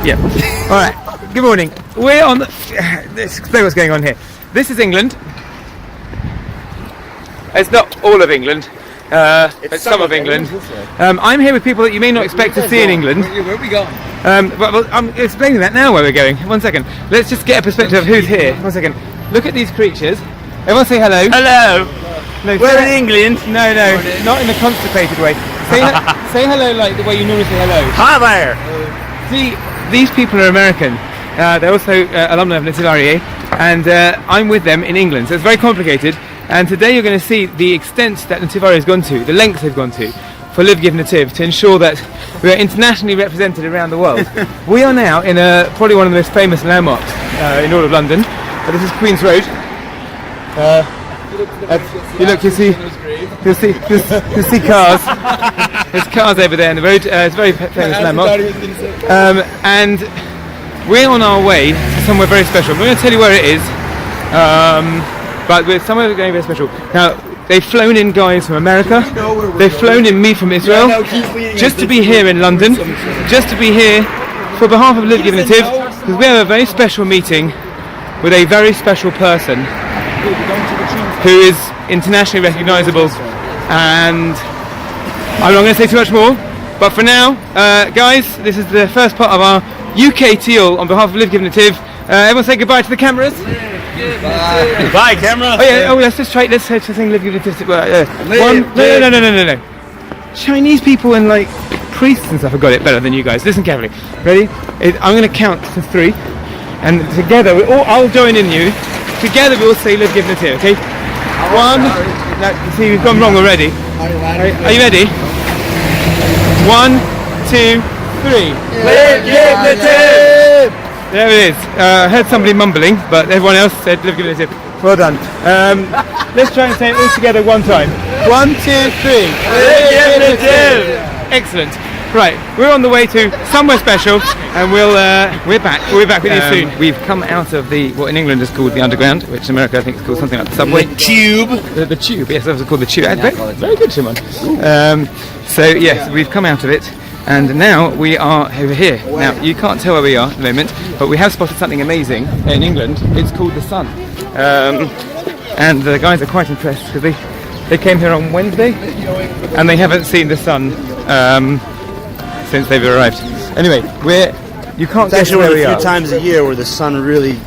Yeah. All right. Good morning. We're on. Let's explain what's going on here. This is England. It's not all of England. It's some of England. I'm here with people that you may not expect to see in England. Where are we going? Well, I'm explaining that now where we're going. 1 second. Let's just get a perspective of who's here. 1 second. Look at these creatures. Everyone say hello. Hello. No, We're in England. No, not in the constipated way. Say hello like the way you normally say hello. Hi there. See, these people are American. They're also alumni of LivGivNetiv, and I'm with them in England. So it's very complicated. And today you're going to see the extent that LivGivNetiv has gone to, the lengths they've gone to, for LivGivNetiv to ensure that we are internationally represented around the world. We are now in probably one of the most famous landmarks in all of London. This is Queen's Road. You see cars. There's cars over there in the road. It's a very famous landmark. And we're on our way to somewhere very special. I'm going to tell you where it is. But we're somewhere going very special. Now, they've flown in guys from America. They've flown in me from Israel. Just to be here in London. Just to be here for behalf of LivGivNetiv. Because we have a very special meeting with a very special person who is internationally recognisable, and I'm not going to say too much more, but for now, guys, this is the first part of our UK teal on behalf of LivGivNetiv. Everyone say goodbye to the cameras. Bye, camera. Oh yeah, let's just sing LivGivNetiv. No. Chinese people and like priests and stuff have got it better than you guys. Listen carefully. Ready? I'm going to count to 3, and together, I'll join in you. Together we will say LivGivNetiv, okay? 1, no, see we've gone wrong already. Are you ready? 1, 2, 3. LivGivNetiv! There it is. I heard somebody mumbling, but everyone else said LivGivNetiv. Well done. Let's try and say it all together one time. 1, 2, 3. LivGivNetiv! Excellent. Right, we're on the way to somewhere special, and we're back. We'll be back with you soon. We've come out of what in England is called the Underground, which in America I think is called something like the Subway. The Tube. The Tube, yes, that was called the Tube. Very good, Shimon. So yes, we've come out of it, and now we are over here. Now you can't tell where we are at the moment, but we have spotted something amazing in England. It's called the sun, and the guys are quite impressed because they came here on Wednesday, and they haven't seen the sun since they've arrived. Anyway, you can't guess where we are. There's a few times a year where the sun really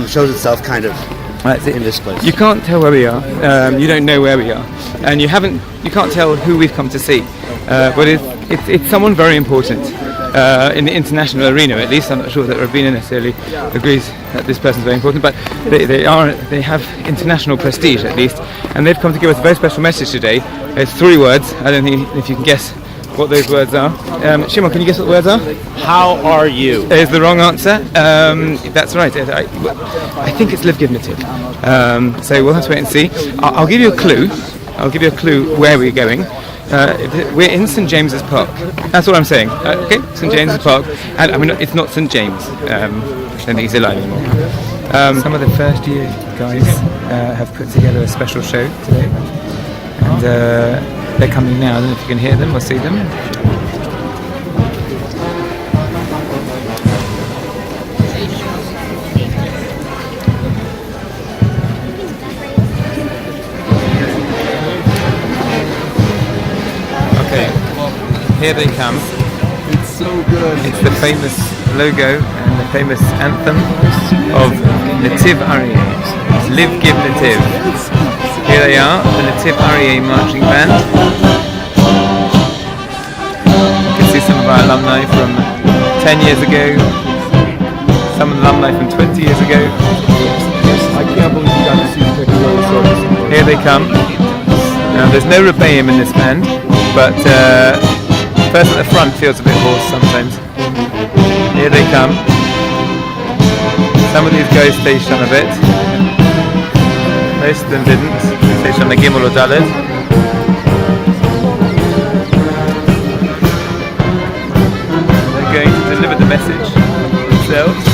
shows itself kind of in this place. You can't tell where we are. You don't know where we are, and you can't tell who we've come to see. But it's someone very important in the international arena. At least I'm not sure that Rabina necessarily agrees that this person's very important, but they have international prestige at least, and they've come to give us a very special message today. It's 3 words. I don't think if you can guess what those words are. Shimon, can you guess what the words are? How are you? Is the wrong answer. That's right. I think it's LivGivNetiv. So we'll have to wait and see. I'll give you a clue. I'll give you a clue where we're going. We're in St James's Park. That's what I'm saying. Okay, St James's Park. And I mean, it's not St James. I don't think he's alive anymore. Some of the first year guys have put together a special show today. And they're coming now. I don't know if you can hear them or see them. Okay, here they come. It's so good. It's the famous logo and the famous anthem of Netiv Aryeh. LivGivNetiv. Here they are, the Netiv Aryeh marching band. You can see some of our alumni from 10 years ago, some alumni from 20 years ago. I can't believe you got to see the picture. Here they come. Now there's no rebbeim in this band, but the person at the front feels a bit hoarse sometimes. Here they come. Some of these guys staged on a bit. Most of them didn't. They staged on the Gimel or Dalet. They're going to deliver the message themselves.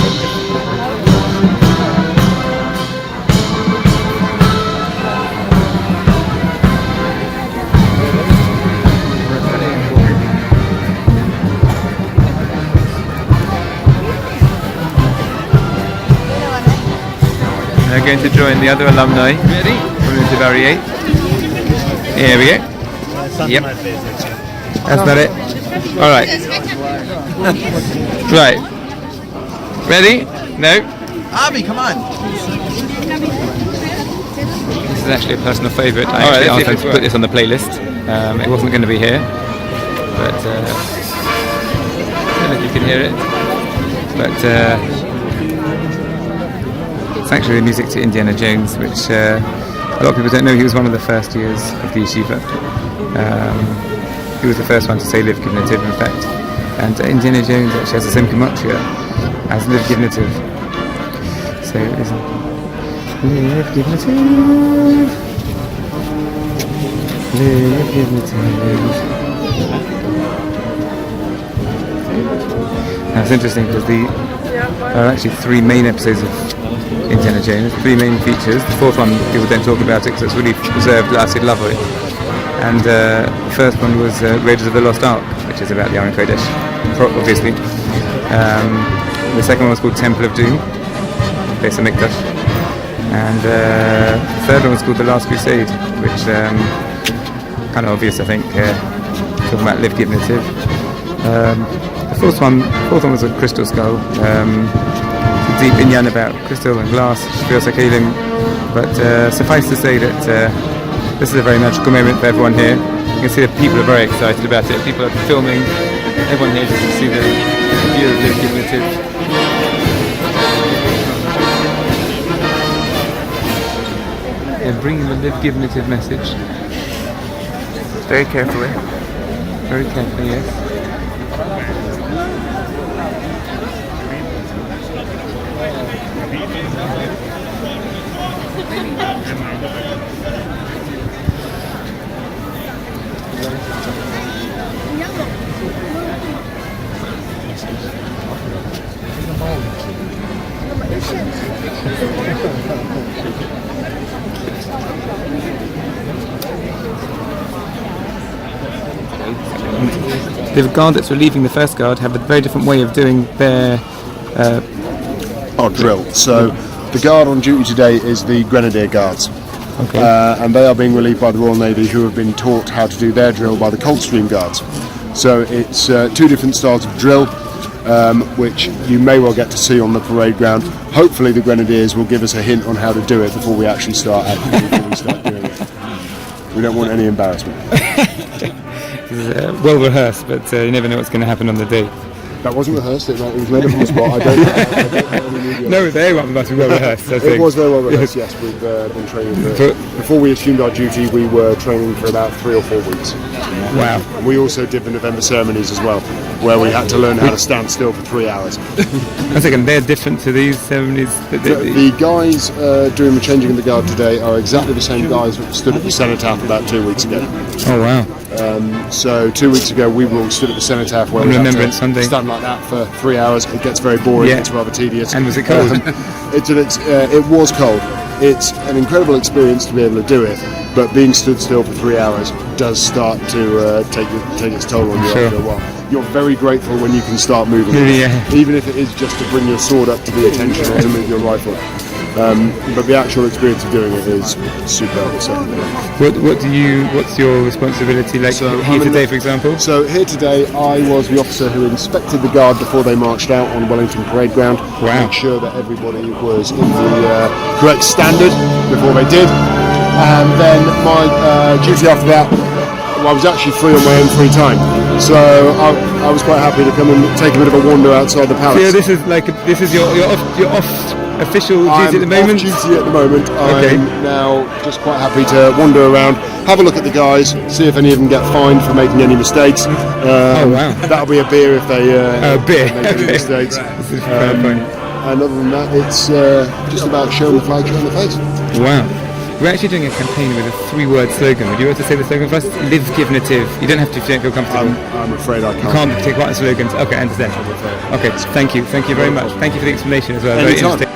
They're going to join the other alumni. Ready? From the Varier. Here we go. Yep. That's not it. All right. Right. Ready? No. Avi, come on. This is actually a personal favourite. I actually asked them to put this on the playlist. It wasn't going to be here, but I don't know if you can hear it. But it's actually the music to Indiana Jones, which a lot of people don't know. He was one of the first years of the yeshiva. He was the first one to say LivGivNetiv, in fact. And Indiana Jones actually has the same gematria as LivGivNetiv. So it is LivGivNetiv. LivGivNetiv. Now it's interesting because there are actually 3 main episodes of Indiana Jones, 3 main features. The 4th one, people don't talk about it because it's really reserved, lasted love of it. And the first one was Raiders of the Lost Ark, which is about the Iron Kodesh, obviously. The second one was called Temple of Doom, based on Mikdash. And the third one was called The Last Crusade, which kind of obvious, I think, talking about LivGivNetiv. The fourth one was a crystal skull. Deep inyan about crystal and glass, feels like healing. But suffice to say that this is a very magical moment for everyone here. You can see that people are very excited about it. People are filming. Everyone here just to see the view of LivGivNetiv. They're bringing the LivGivNetiv message. Very carefully. Very carefully, yes. The guard that's relieving the first guard have a very different way of doing their drill. So the guard on duty today is the Grenadier Guards. Okay. And they are being relieved by the Royal Navy, who have been taught how to do their drill by the Coldstream Guards. So it's 2 different styles of drill, which you may well get to see on the parade ground. Hopefully the Grenadiers will give us a hint on how to do it before we actually start doing it. We don't want any embarrassment. It's well rehearsed, but you never know what's going to happen on the day. That wasn't rehearsed, it was made up on the spot. I don't know. No, they must be well rehearsed. It was very well rehearsed, yes. We've been training before we assumed our duty, we were training for about 3 or 4 weeks. Wow. And we also did the November ceremonies as well, where we had to learn how to stand still for 3 hours. One second, they're different to these ceremonies? The guys doing the changing of the guard today are exactly the same guys that stood at the cenotaph about 2 weeks ago. Oh wow. So 2 weeks ago we all stood at the cenotaph where we had to stand like that for 3 hours. It gets very boring, it's rather tedious. And was it cold? It was cold. It's an incredible experience to be able to do it, but being stood still for 3 hours does start to take its toll on you after a while. You're very grateful when you can start moving, even if it is just to bring your sword up to the attention or to move your rifle. But the actual experience of doing it is superb. So. What's your responsibility like here today, for example? So here today, I was the officer who inspected the guard before they marched out on Wellington Parade Ground. Wow. Made sure that everybody was in the correct standard before they did. And then my duty after that, I was actually free on my own free time. So I was quite happy to come and take a bit of a wander outside the palace. So this is your off official duty at the moment? I'm off duty at the moment. I'm now just quite happy to wander around, have a look at the guys, see if any of them get fined for making any mistakes. Oh wow. That'll be a beer if they make any mistakes. And other than that, it's just about showing the flag, showing the face. Wow. We're actually doing a campaign with a 3-word slogan. Would you like to say the slogan for us? LivGivNetiv. You don't have to if you don't feel comfortable. I'm afraid I can't. You can't take quite a slogan. Okay, I understand. Okay, thank you very much. Thank you for the explanation as well. Very interesting.